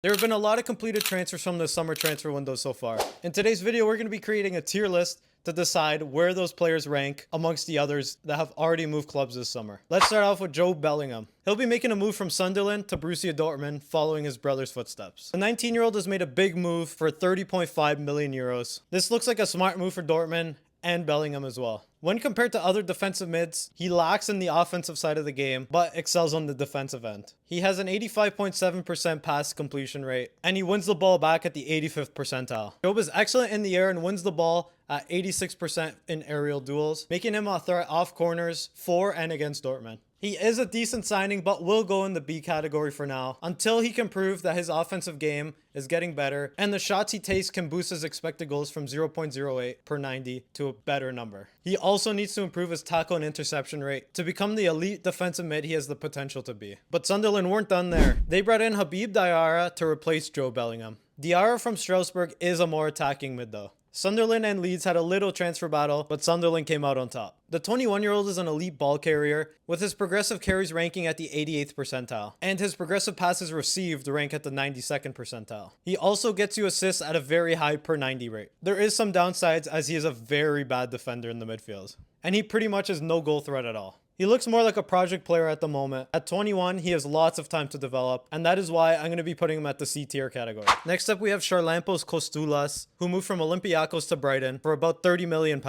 There have been a lot of completed transfers from the summer transfer window so far. In today's video, we're going to be creating a tier list to decide where those players rank amongst the others that have already moved clubs this summer. Let's start off with Joe Bellingham. He'll be making a move from Sunderland to Borussia Dortmund following his brother's footsteps. The 19-year-old has made a big move for 30.5 million euros. This looks like a smart move for Dortmund and Bellingham as well. When compared to other defensive mids, he lacks in the offensive side of the game, but excels on the defensive end. He has an 85.7% pass completion rate, and he wins the ball back at the 85th percentile. Job is excellent in the air and wins the ball at 86% in aerial duels, making him a threat off corners for and against Dortmund. He is a decent signing, but will go in the B category for now, until he can prove that his offensive game is getting better, and the shots he takes can boost his expected goals from 0.08 per 90 to a better number. He also needs to improve his tackle and interception rate to become the elite defensive mid he has the potential to be. But Sunderland weren't done there. They brought in Habib Diarra to replace Joe Bellingham. Diarra from Strasbourg is a more attacking mid though. Sunderland and Leeds had a little transfer battle, but Sunderland came out on top. The 21-year-old is an elite ball carrier, with his progressive carries ranking at the 88th percentile, and his progressive passes received rank at the 92nd percentile. He also gets you assists at a very high per 90 rate. There is some downsides as he is a very bad defender in the midfield, and he pretty much is no goal threat at all. He looks more like a project player at the moment. At 21, he has lots of time to develop, and that is why I'm going to be putting him at the C tier category. Next up, we have Charalampos Kostoulas, who moved from Olympiacos to Brighton for about £30 million.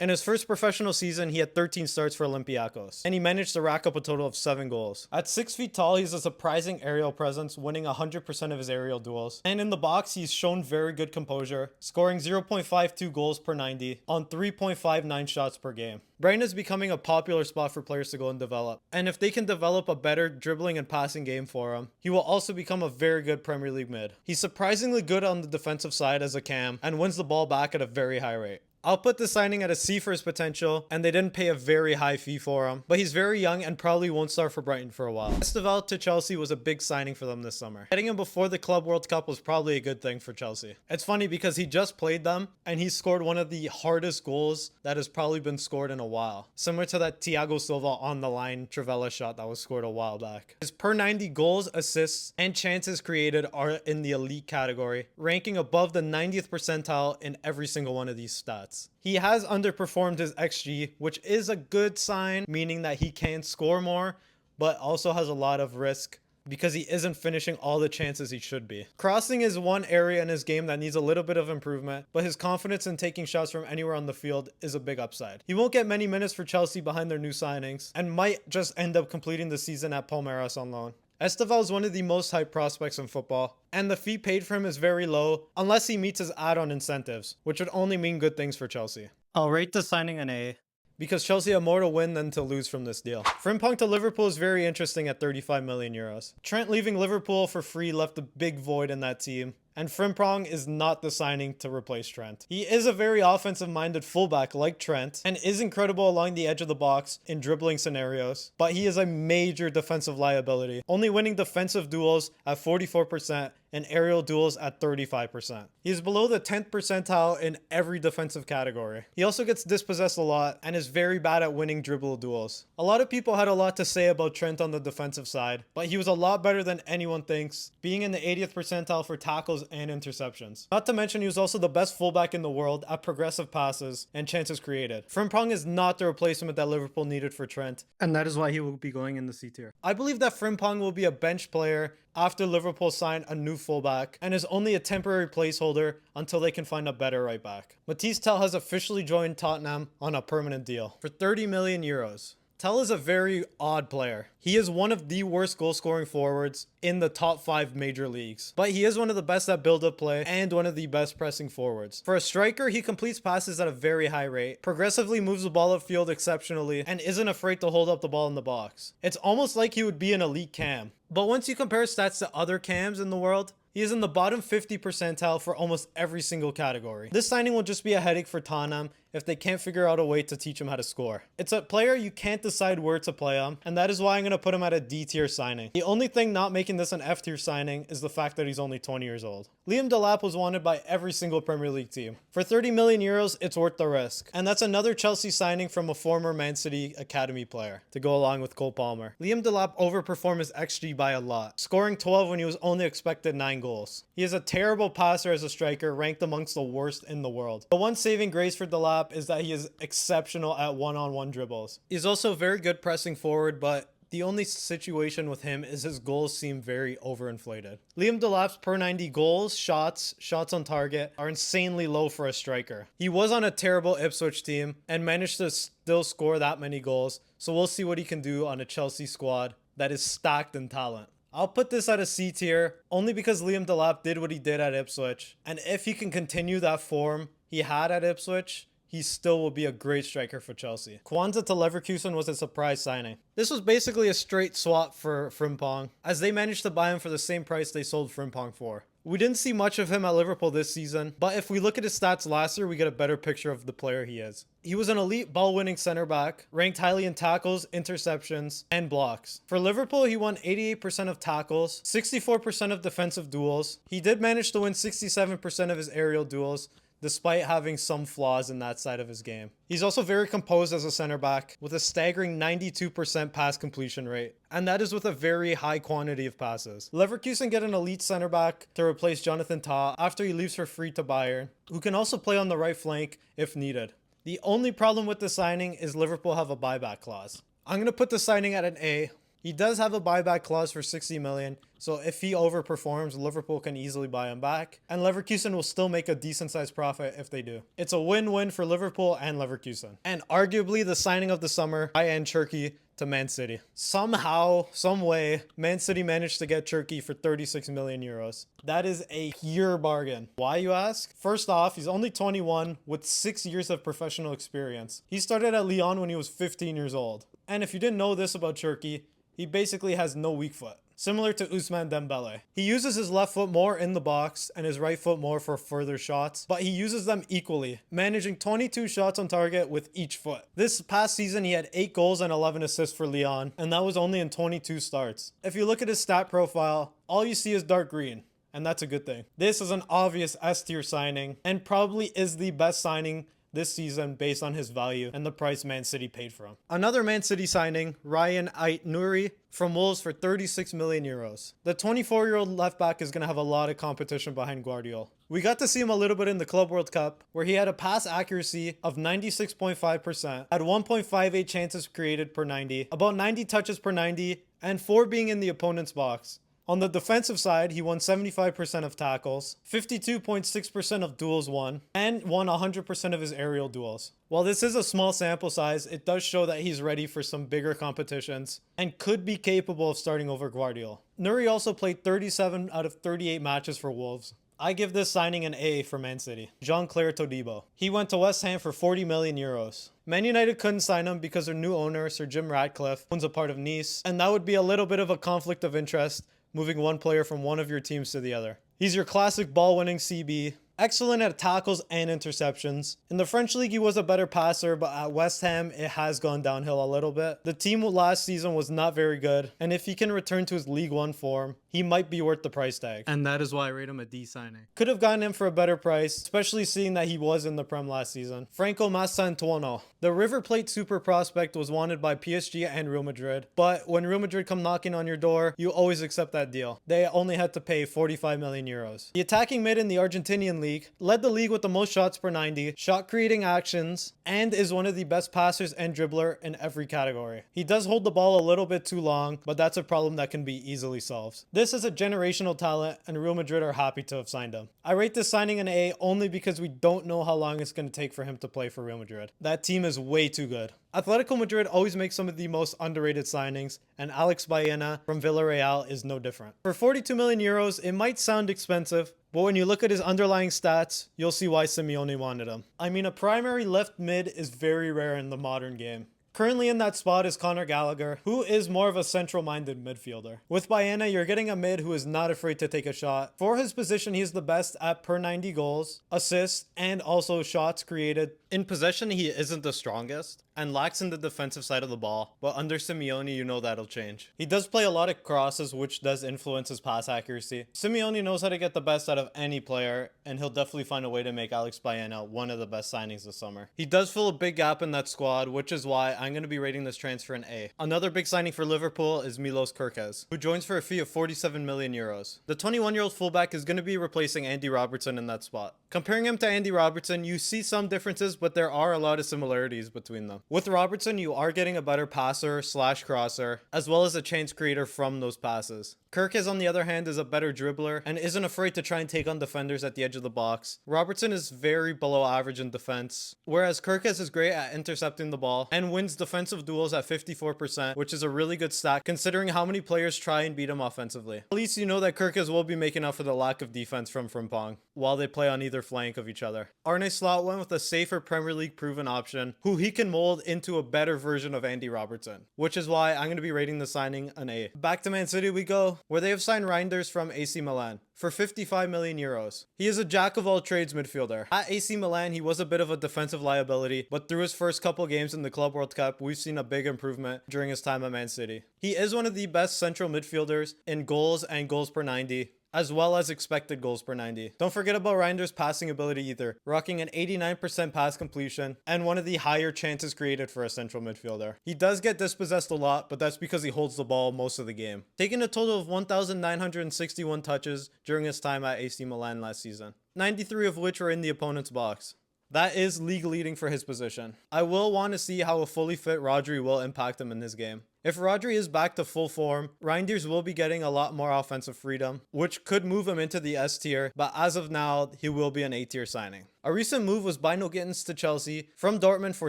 In his first professional season, he had 13 starts for Olympiacos, and he managed to rack up a total of 7 goals. At 6 feet tall, he has a surprising aerial presence, winning 100% of his aerial duels. And in the box, he's shown very good composure, scoring 0.52 goals per 90 on 3.59 shots per game. Brighton is becoming a popular spot for players to go and develop. And if they can develop a better dribbling and passing game for him, he will also become a very good Premier League mid. He's surprisingly good on the defensive side as a cam and wins the ball back at a very high rate. I'll put this signing at a C for his potential, and they didn't pay a very high fee for him, but he's very young and probably won't start for Brighton for a while. Esteval to Chelsea was a big signing for them this summer. Getting him before the Club World Cup was probably a good thing for Chelsea. It's funny because he just played them, and he scored one of the hardest goals that has probably been scored in a while. Similar to that Thiago Silva on the line Trivela shot that was scored a while back. His per 90 goals, assists, and chances created are in the elite category, ranking above the 90th percentile in every single one of these stats. He has underperformed his XG, which is a good sign, meaning that he can score more, but also has a lot of risk because he isn't finishing all the chances he should be. Crossing is one area in his game that needs a little bit of improvement, but his confidence in taking shots from anywhere on the field is a big upside. He won't get many minutes for Chelsea behind their new signings, and might just end up completing the season at Palmeiras on loan. Esteval is one of the most hyped prospects in football, and the fee paid for him is very low unless he meets his add-on incentives, which would only mean good things for Chelsea. I'll rate the signing an A, because Chelsea have more to win than to lose from this deal. Frimpong to Liverpool is very interesting at 35 million euros. Trent leaving Liverpool for free left a big void in that team, and Frimpong is not the signing to replace Trent. He is a very offensive-minded fullback like Trent, and is incredible along the edge of the box in dribbling scenarios, but he is a major defensive liability, only winning defensive duels at 44% and aerial duels at 35%. He is below the 10th percentile in every defensive category. He also gets dispossessed a lot and is very bad at winning dribble duels. A lot of people had a lot to say about Trent on the defensive side, but he was a lot better than anyone thinks, being in the 80th percentile for tackles and interceptions. Not to mention he was also the best fullback in the world at progressive passes and chances created. Frimpong is not the replacement that Liverpool needed for Trent, and that is why he will be going in the C tier. I believe that Frimpong will be a bench player after Liverpool sign a new fullback, and is only a temporary placeholder until they can find a better right back. Matisse Tel has officially joined Tottenham on a permanent deal for 30 million euros. Tel is a very odd player. He is one of the worst goal-scoring forwards in the top 5 major leagues, but he is one of the best at build-up play and one of the best pressing forwards. For a striker, he completes passes at a very high rate, progressively moves the ball upfield exceptionally, and isn't afraid to hold up the ball in the box. It's almost like he would be an elite cam. But once you compare stats to other cams in the world, he is in the bottom 50 percentile for almost every single category. This signing will just be a headache for Tottenham, if they can't figure out a way to teach him how to score. It's a player you can't decide where to play him, and that is why I'm going to put him at a D tier signing. The only thing not making this an F tier signing is the fact that he's only 20 years old. Liam Delap was wanted by every single Premier League team. For 30 million euros, it's worth the risk. And that's another Chelsea signing from a former Man City academy player to go along with Cole Palmer. Liam Delap overperformed his XG by a lot, scoring 12 when he was only expected 9 goals. He is a terrible passer as a striker, ranked amongst the worst in the world. The one saving grace for Delap is that he is exceptional at one-on-one dribbles. He's also very good pressing forward, but the only situation with him is his goals seem very overinflated. Liam Delap's per 90 goals, shots on target are insanely low for a striker. He was on a terrible Ipswich team and managed to still score that many goals, so we'll see what he can do on a Chelsea squad that is stacked in talent. I'll put this at a C tier only because Liam Delap did what he did at Ipswich, and if he can continue that form he had at Ipswich, he still will be a great striker for Chelsea. Cunha to Leverkusen was a surprise signing. This was basically a straight swap for Frimpong, as they managed to buy him for the same price they sold Frimpong for. We didn't see much of him at Liverpool this season, but if we look at his stats last year, we get a better picture of the player he is. He was an elite ball-winning center back, ranked highly in tackles, interceptions, and blocks. For Liverpool, he won 88% of tackles, 64% of defensive duels. He did manage to win 67% of his aerial duels, despite having some flaws in that side of his game. He's also very composed as a center back, with a staggering 92% pass completion rate, and that is with a very high quantity of passes. Leverkusen get an elite center back to replace Jonathan Tah after he leaves for free to Bayern, who can also play on the right flank if needed. The only problem with the signing is Liverpool have a buyback clause. I'm going to put the signing at an A. He does have a buyback clause for 60 million, so if he overperforms, Liverpool can easily buy him back, and Leverkusen will still make a decent sized profit if they do. It's a win-win for Liverpool and Leverkusen. And arguably the signing of the summer, Ryan Cherki to Man City. Somehow, some way, Man City managed to get Cherki for 36 million euros. That is a pure bargain. Why, you ask? First off, he's only 21 with 6 years of professional experience. He started at Lyon when he was 15 years old. And if you didn't know this about Cherki, he basically has no weak foot, similar to Ousmane Dembele. He uses his left foot more in the box and his right foot more for further shots, but he uses them equally, managing 22 shots on target with each foot. This past season, he had 8 goals and 11 assists for Lyon, and that was only in 22 starts. If you look at his stat profile, all you see is dark green, and that's a good thing. This is an obvious S tier signing, and probably is the best signing this season based on his value and the price Man City paid for him. Another Man City signing, Ryan Ait-Nouri from Wolves for 36 million euros. The 24-year-old left back is going to have a lot of competition behind Guardiola. We got to see him a little bit in the Club World Cup, where he had a pass accuracy of 96.5%, had 1.58 chances created per 90, about 90 touches per 90, and 4 being in the opponent's box. On the defensive side, he won 75% of tackles, 52.6% of duels won, and won 100% of his aerial duels. While this is a small sample size, it does show that he's ready for some bigger competitions and could be capable of starting over Guardiola. Nuri also played 37 out of 38 matches for Wolves. I give this signing an A for Man City. Jean-Claire Todibo. He went to West Ham for 40 million euros. Man United couldn't sign him because their new owner, Sir Jim Ratcliffe, owns a part of Nice, and that would be a little bit of a conflict of interest, moving one player from one of your teams to the other. He's your classic ball-winning CB, excellent at tackles and interceptions. In the French league, he was a better passer, but at West Ham, it has gone downhill a little bit. The team last season was not very good, and if he can return to his League One form, he might be worth the price tag. And that is why I rate him a D signing. Could have gotten him for a better price, especially seeing that he was in the Prem last season. Franco Massantuono. The River Plate super prospect was wanted by PSG and Real Madrid, but when Real Madrid come knocking on your door, you always accept that deal. They only had to pay 45 million euros. The attacking mid in the Argentinian league led the league with the most shots per 90, shot creating actions, and is one of the best passers and dribbler in every category. He does hold the ball a little bit too long, but that's a problem that can be easily solved. This is a generational talent, and Real Madrid are happy to have signed him. I rate this signing an A only because we don't know how long it's going to take for him to play for Real Madrid. That team is way too good. Atletico Madrid always makes some of the most underrated signings, and Alex Baena from Villarreal is no different. For 42 million euros, it might sound expensive, but when you look at his underlying stats, you'll see why Simeone wanted him. I mean, a primary left mid is very rare in the modern game. Currently in that spot is Conor Gallagher, who is more of a central-minded midfielder. With Baena, you're getting a mid who is not afraid to take a shot. For his position, he's the best at per 90 goals, assists, and also shots created. In possession, he isn't the strongest and lacks in the defensive side of the ball, but under Simeone, you know that'll change. He does play a lot of crosses, which does influence his pass accuracy. Simeone knows how to get the best out of any player, and he'll definitely find a way to make Alex Baena one of the best signings this summer. He does fill a big gap in that squad, which is why I'm going to be rating this transfer an A. Another big signing for Liverpool is Milos Kerkez, who joins for a fee of 47 million euros. The 21-year-old fullback is going to be replacing Andy Robertson in that spot. Comparing him to Andy Robertson, you see some differences, but there are a lot of similarities between them. With Robertson, you are getting a better passer slash crosser, as well as a chance creator from those passes. Kerkez, on the other hand, is a better dribbler and isn't afraid to try and take on defenders at the edge of the box. Robertson is very below average in defense, whereas Kerkez is great at intercepting the ball and wins defensive duels at 54%, which is a really good stat considering how many players try and beat him offensively. At least you know that Kerkez will be making up for the lack of defense from Frimpong while they play on either flank of each other. Arne Slot went with a safer Premier League proven option who he can mold into a better version of Andy Robertson, which is why I'm going to be rating the signing an A. Back to Man City we go, where they have signed Reinders from AC Milan for 55 million euros. He is a jack of all trades midfielder. At AC Milan, he was a bit of a defensive liability, but through his first couple games in the Club World Cup, we've seen a big improvement during his time at Man City. He is one of the best central midfielders in goals and goals per 90, as well as expected goals per 90. Don't forget about Reinders' passing ability either, rocking an 89% pass completion and one of the higher chances created for a central midfielder. He does get dispossessed a lot, but that's because he holds the ball most of the game, taking a total of 1,961 touches during his time at AC Milan last season, 93 of which were in the opponent's box. That is league leading for his position. I will want to see how a fully fit Rodri will impact him in his game. If Rodri is back to full form, Reinders will be getting a lot more offensive freedom, which could move him into the S tier, but as of now, he will be an A tier signing. A recent move was Bino Gittins to Chelsea from Dortmund for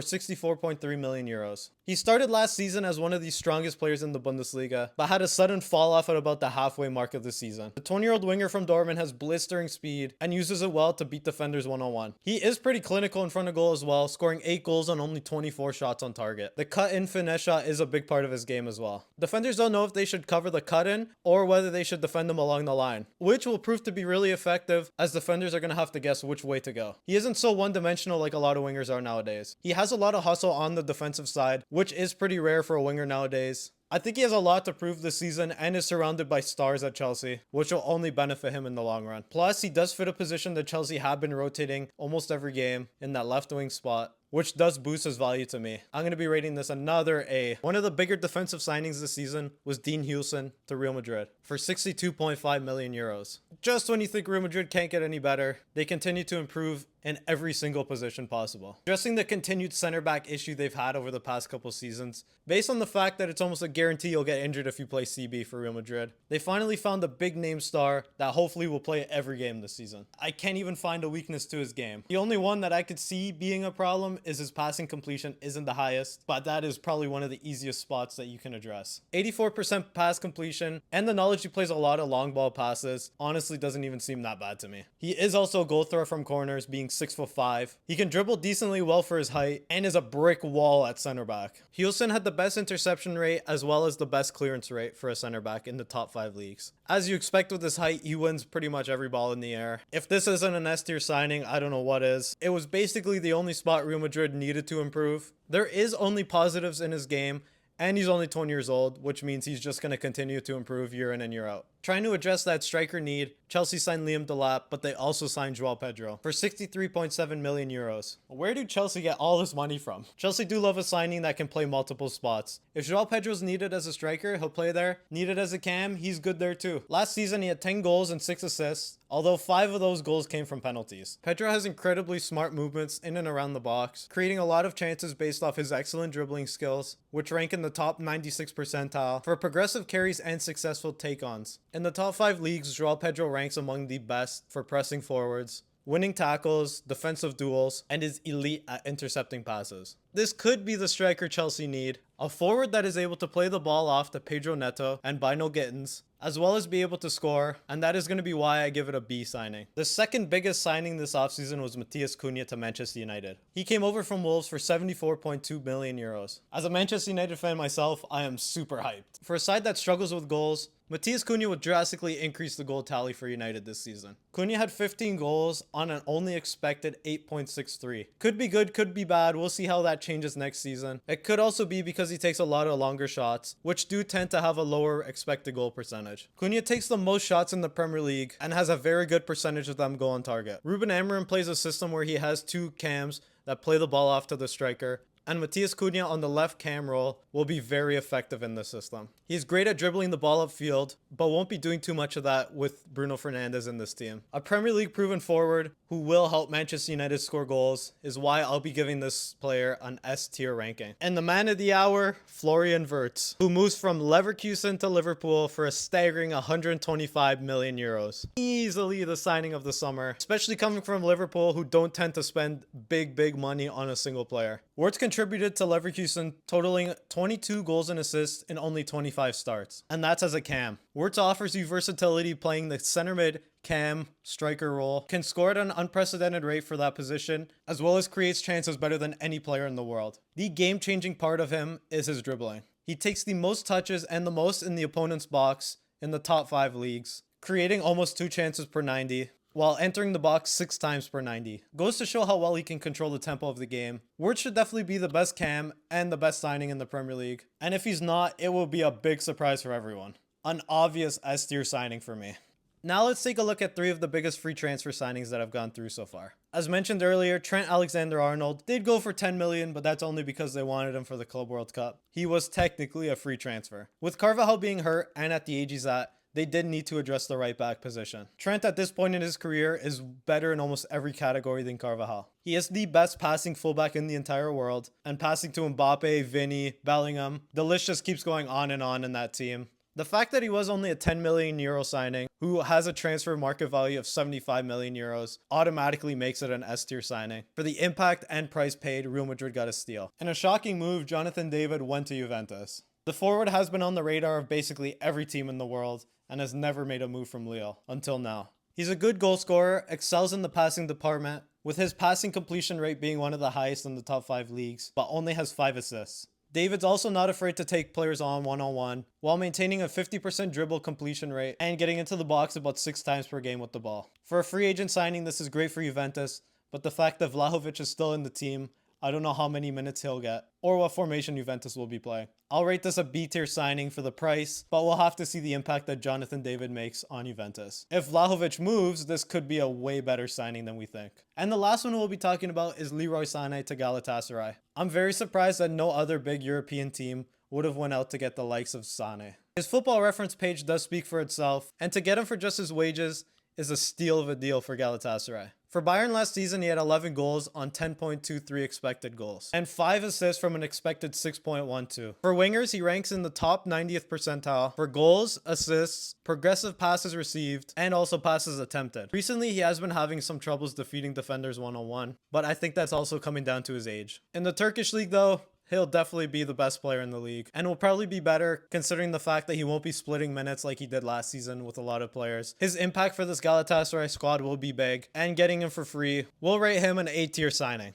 64.3 million euros. He started last season as one of the strongest players in the Bundesliga, but had a sudden fall off at about the halfway mark of the season. The 20-year-old winger from Dortmund has blistering speed and uses it well to beat defenders one-on-one. He is pretty clinical in front of goal as well, scoring 8 goals on only 24 shots on target. The cut-in finesse shot is a big part of his game as well. Defenders don't know if they should cover the cut-in or whether they should defend him along the line, which will prove to be really effective as defenders are going to have to guess which way to go. He isn't so one-dimensional like a lot of wingers are nowadays. He has a lot of hustle on the defensive side, which is pretty rare for a winger nowadays. I think he has a lot to prove this season and is surrounded by stars at Chelsea, which will only benefit him in the long run. Plus, he does fit a position that Chelsea have been rotating almost every game in that left wing spot, which does boost his value to me. I'm going to be rating this another A. One of the bigger defensive signings this season was Dean Huijsen to Real Madrid for 62.5 million euros. Just when you think Real Madrid can't get any better, they continue to improve in every single position possible. Addressing the continued center back issue they've had over the past couple seasons, based on the fact that it's almost a guarantee you'll get injured if you play CB for Real Madrid, they finally found a big name star that hopefully will play every game this season. I can't even find a weakness to his game. The only one that I could see being a problem is his passing completion isn't the highest, but that is probably one of the easiest spots that you can address. 84% pass completion and the knowledge he plays a lot of long ball passes honestly doesn't even seem that bad to me. He is also a goal threat from corners, being 6'5". He can dribble decently well for his height and is a brick wall at center back. Huijsen had the best interception rate as well as the best clearance rate for a center back in the top 5 leagues. As you expect with his height, he wins pretty much every ball in the air. If this isn't an S tier signing, I don't know what is. It was basically the only spot Real Madrid needed to improve. There is only positives in his game, and he's only 20 years old, which means he's just going to continue to improve year in and year out. Trying to address that striker need, Chelsea signed Liam Delap, but they also signed Joao Pedro for 63.7 million euros. Where do Chelsea get all this money from? Chelsea do love a signing that can play multiple spots. If Joao Pedro's needed as a striker, he'll play there. Needed as a cam, he's good there too. Last season, he had 10 goals and 6 assists, although 5 of those goals came from penalties. Pedro has incredibly smart movements in and around the box, creating a lot of chances based off his excellent dribbling skills, which rank in the top 96 percentile for progressive carries and successful take-ons. In the top 5 leagues, Joao Pedro ranks among the best for pressing forwards, winning tackles, defensive duels, and is elite at intercepting passes. This could be the striker Chelsea need, a forward that is able to play the ball off to Pedro Neto and Bino Gittins, as well as be able to score, and that is going to be why I give it a B signing. The second biggest signing this offseason was Matthias Cunha to Manchester United. He came over from Wolves for 74.2 million euros. As a Manchester United fan myself, I am super hyped. For a side that struggles with goals, Matthias Cunha would drastically increase the goal tally for United this season. Cunha had 15 goals on an only expected 8.63. Could be good, could be bad. We'll see how that changes next season. It could also be because he takes a lot of longer shots, which do tend to have a lower expected goal percentage. Cunha takes the most shots in the Premier League and has a very good percentage of them go on target. Ruben Amorim plays a system where he has two cams that play the ball off to the striker, and Matthias Cunha on the left cam role will be very effective in this system. He's great at dribbling the ball upfield, but won't be doing too much of that with Bruno Fernandes in this team. A Premier League proven forward who will help Manchester United score goals is why I'll be giving this player an S tier ranking. And the man of the hour, Florian Wirtz, who moves from Leverkusen to Liverpool for a staggering 125 million euros. Easily the signing of the summer, especially coming from Liverpool, who don't tend to spend big money on a single player. Wirtz contributed to Leverkusen, totaling 22 goals and assists in only 25 starts. And that's as a cam. Wirtz offers you versatility playing the center mid, cam, striker role, can score at an unprecedented rate for that position, as well as creates chances better than any player in the world. The game-changing part of him is his dribbling. He takes the most touches and the most in the opponent's box in the top 5 leagues, creating almost 2 chances per 90, while entering the box 6 times per 90. Goes to show how well he can control the tempo of the game. Wirtz should definitely be the best cam and the best signing in the Premier League. And if he's not, it will be a big surprise for everyone. An obvious S tier signing for me. Now let's take a look at 3 of the biggest free transfer signings that I've gone through so far. As mentioned earlier, Trent Alexander-Arnold did go for 10 million, but that's only because they wanted him for the Club World Cup. He was technically a free transfer. With Carvajal being hurt and at the age he's at, they did need to address the right back position. Trent at this point in his career is better in almost every category than Carvajal. He is the best passing fullback in the entire world, and passing to Mbappe, Vinny, Bellingham, the list just keeps going on in that team. The fact that he was only a 10 million euro signing, who has a transfer market value of 75 million euros, automatically makes it an S tier signing. For the impact and price paid, Real Madrid got a steal. In a shocking move, Jonathan David went to Juventus. The forward has been on the radar of basically every team in the world and has never made a move from Lille until now. He's a good goal scorer, excels in the passing department, with his passing completion rate being one of the highest in the top 5 leagues, but only has 5 assists. David's also not afraid to take players on one-on-one while maintaining a 50% dribble completion rate and getting into the box about 6 times per game with the ball. For a free agent signing, this is great for Juventus, but the fact that Vlahovic is still in the team, I don't know how many minutes he'll get or what formation Juventus will be playing. I'll rate this a B tier signing for the price, but we'll have to see the impact that Jonathan David makes on Juventus. If Vlahovic moves, this could be a way better signing than we think. And the last one we'll be talking about is Leroy Sané to Galatasaray. I'm very surprised that no other big European team would have went out to get the likes of Sané. His Football Reference page does speak for itself, and to get him for just his wages is a steal of a deal for Galatasaray. For Bayern last season, he had 11 goals on 10.23 expected goals and 5 assists from an expected 6.12. For wingers, he ranks in the top 90th percentile for goals, assists, progressive passes received, and also passes attempted. Recently, he has been having some troubles defeating defenders one-on-one, but I think that's also coming down to his age. In the Turkish league though, he'll definitely be the best player in the league and will probably be better considering the fact that he won't be splitting minutes like he did last season with a lot of players. His impact for this Galatasaray squad will be big, and getting him for free, we'll rate him an A tier signing.